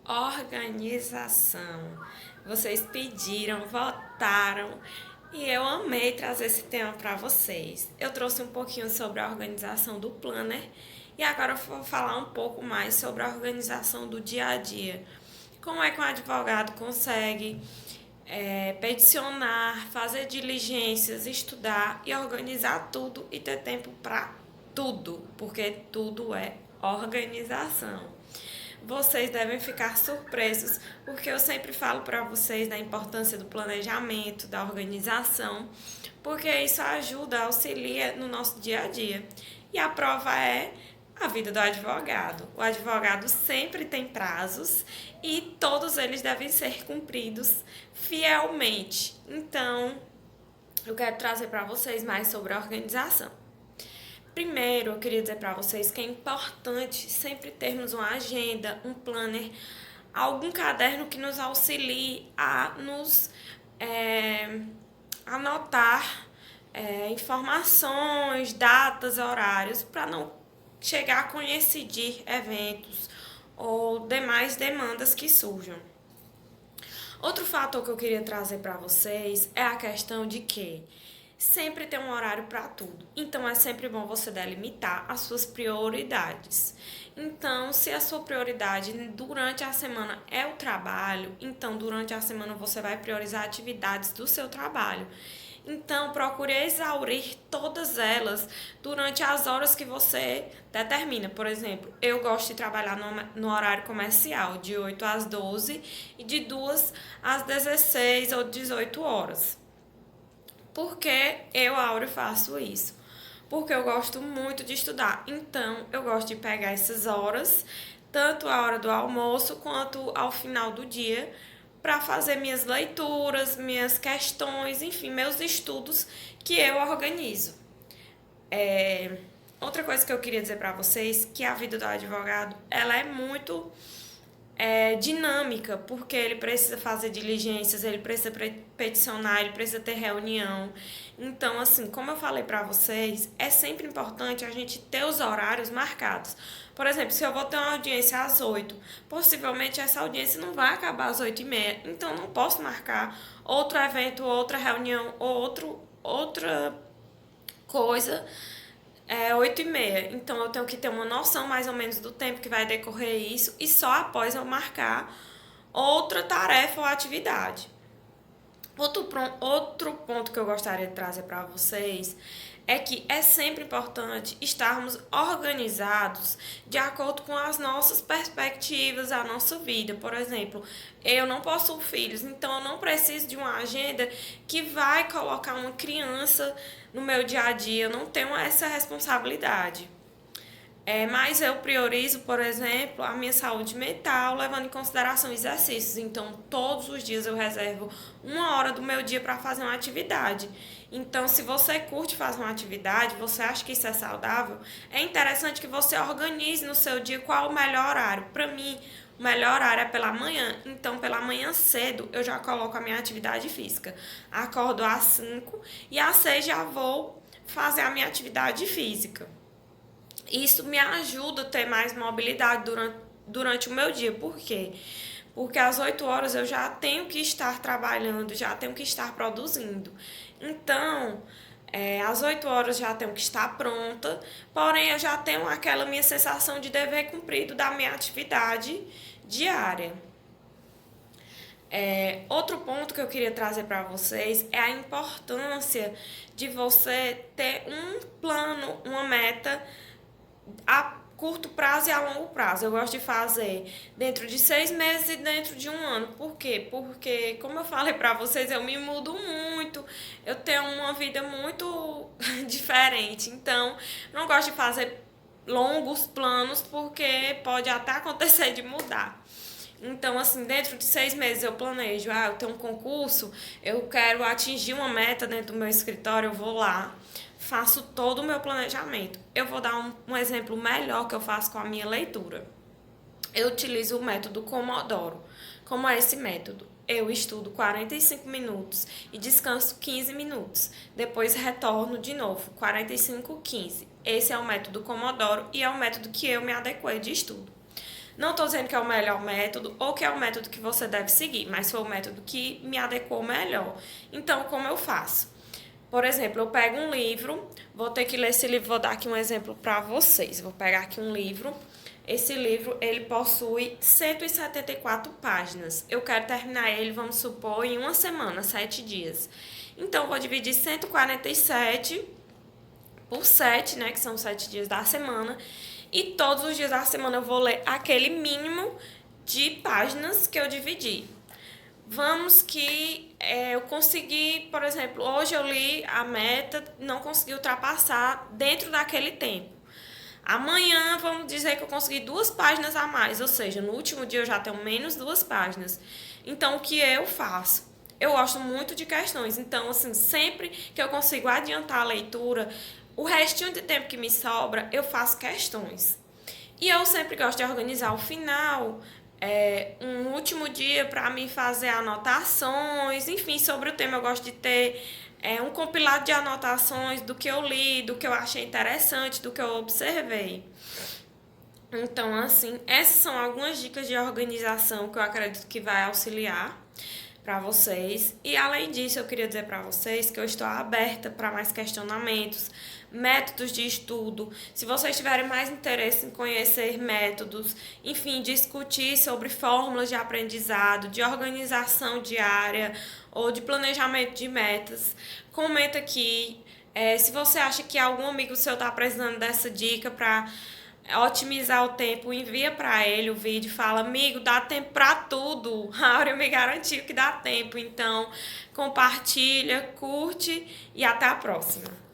Organização. Vocês pediram, votaram e eu amei trazer esse tema para vocês. Eu trouxe um pouquinho sobre a organização do planner e agora eu vou falar um pouco mais sobre a organização do dia a dia. Como é que um advogado consegue peticionar, fazer diligências, estudar e organizar tudo e ter tempo para tudo, porque tudo é organização. Vocês devem ficar surpresos, porque eu sempre falo para vocês da importância do planejamento, da organização, porque isso ajuda, auxilia no nosso dia a dia. E a prova é a vida do advogado. O advogado sempre tem prazos e todos eles devem ser cumpridos fielmente. Então, eu quero trazer para vocês mais sobre a organização. Primeiro, eu queria dizer para vocês que é importante sempre termos uma agenda, um planner, algum caderno que nos auxilie a nos anotar informações, datas, horários, para não chegar a coincidir eventos ou demais demandas que surjam. Outro fator que eu queria trazer para vocês é a questão de que sempre tem um horário para tudo. Então é sempre bom você delimitar as suas prioridades. Então, se a sua prioridade durante a semana é o trabalho, então durante a semana você vai priorizar atividades do seu trabalho. Então, procure exaurir todas elas durante as horas que você determina. Por exemplo, eu gosto de trabalhar no horário comercial, de 8 às 12 e de 2 às 16 ou 18 horas. Por que eu, Áureo, faço isso? Porque eu gosto muito de estudar. Então, eu gosto de pegar essas horas, tanto a hora do almoço quanto ao final do dia, para fazer minhas leituras, minhas questões, enfim, meus estudos que eu organizo. Outra coisa que eu queria dizer para vocês, que a vida do advogado, ela é muito dinâmica, porque ele precisa fazer diligências, ele precisa peticionar, ele precisa ter reunião. Então, assim, como eu falei para vocês, é sempre importante a gente ter os horários marcados. Por exemplo, se eu vou ter uma audiência às 8, possivelmente essa audiência não vai acabar às 8h30, então não posso marcar outro evento, outra reunião ou outra coisa 8h30. Então eu tenho que ter uma noção mais ou menos do tempo que vai decorrer isso e só após eu marcar outra tarefa ou atividade. Outro ponto que eu gostaria de trazer para vocês é que é sempre importante estarmos organizados de acordo com as nossas perspectivas, a nossa vida. Por exemplo, eu não possuo filhos, então eu não preciso de uma agenda que vai colocar uma criança no meu dia a dia, eu não tenho essa responsabilidade. Mas eu priorizo, por exemplo, a minha saúde mental, levando em consideração exercícios. Então, todos os dias eu reservo 1 hora do meu dia para fazer uma atividade. Então, se você curte fazer uma atividade, você acha que isso é saudável, é interessante que você organize no seu dia qual o melhor horário. Para mim, o melhor horário é pela manhã. Então, pela manhã cedo, eu já coloco a minha atividade física. Acordo às 5 e às 6 já vou fazer a minha atividade física. Isso me ajuda a ter mais mobilidade durante o meu dia. Por quê? Porque às 8 horas eu já tenho que estar trabalhando, já tenho que estar produzindo. Então, às 8 horas já tenho que estar pronta, porém eu já tenho aquela minha sensação de dever cumprido da minha atividade diária. Outro ponto que eu queria trazer para vocês é a importância de você ter um plano, uma meta a curto prazo e a longo prazo. Eu gosto de fazer dentro de 6 meses e dentro de 1 ano. Por quê? Porque, como eu falei pra vocês, eu me mudo muito, eu tenho uma vida muito diferente. Então, não gosto de fazer longos planos, porque pode até acontecer de mudar. Então, assim, dentro de 6 meses eu planejo, eu tenho um concurso, eu quero atingir uma meta dentro do meu escritório, eu vou lá, faço todo o meu planejamento. Eu vou dar um exemplo melhor que eu faço com a minha leitura. Eu utilizo o método Pomodoro. Como é esse método? Eu estudo 45 minutos e descanso 15 minutos. Depois retorno de novo, 45, 15. Esse é o método Pomodoro e é o método que eu me adequei de estudo. Não estou dizendo que é o melhor método ou que é o método que você deve seguir, mas foi o método que me adequou melhor. Então, como eu faço? Por exemplo, eu pego um livro, vou ter que ler esse livro, vou dar aqui um exemplo para vocês. Vou pegar aqui um livro. Esse livro, ele possui 174 páginas. Eu quero terminar ele, vamos supor, em uma semana, 7 dias. Então, eu vou dividir 147 por 7, né, que são 7 dias da semana. E todos os dias da semana eu vou ler aquele mínimo de páginas que eu dividi. Vamos que eu consegui, por exemplo, hoje eu li a meta, não consegui ultrapassar dentro daquele tempo. Amanhã, vamos dizer que eu consegui 2 páginas a mais, ou seja, no último dia eu já tenho menos 2 páginas. Então, o que eu faço? Eu gosto muito de questões, então, assim, sempre que eu consigo adiantar a leitura, o restinho de tempo que me sobra, eu faço questões. E eu sempre gosto de organizar o final, um último dia para mim fazer anotações, enfim, sobre o tema eu gosto de ter um compilado de anotações do que eu li, do que eu achei interessante, do que eu observei. Então, assim, essas são algumas dicas de organização que eu acredito que vai auxiliar para vocês. E além disso, eu queria dizer para vocês que eu estou aberta para mais questionamentos, métodos de estudo. Se vocês tiverem mais interesse em conhecer métodos, enfim, discutir sobre fórmulas de aprendizado, de organização diária ou de planejamento de metas, comenta aqui. Se você acha que algum amigo seu está precisando dessa dica para otimizar o tempo, envia para ele o vídeo, fala, amigo, dá tempo para tudo. A Áurea me garantiu que dá tempo. Então, compartilha, curte e até a próxima.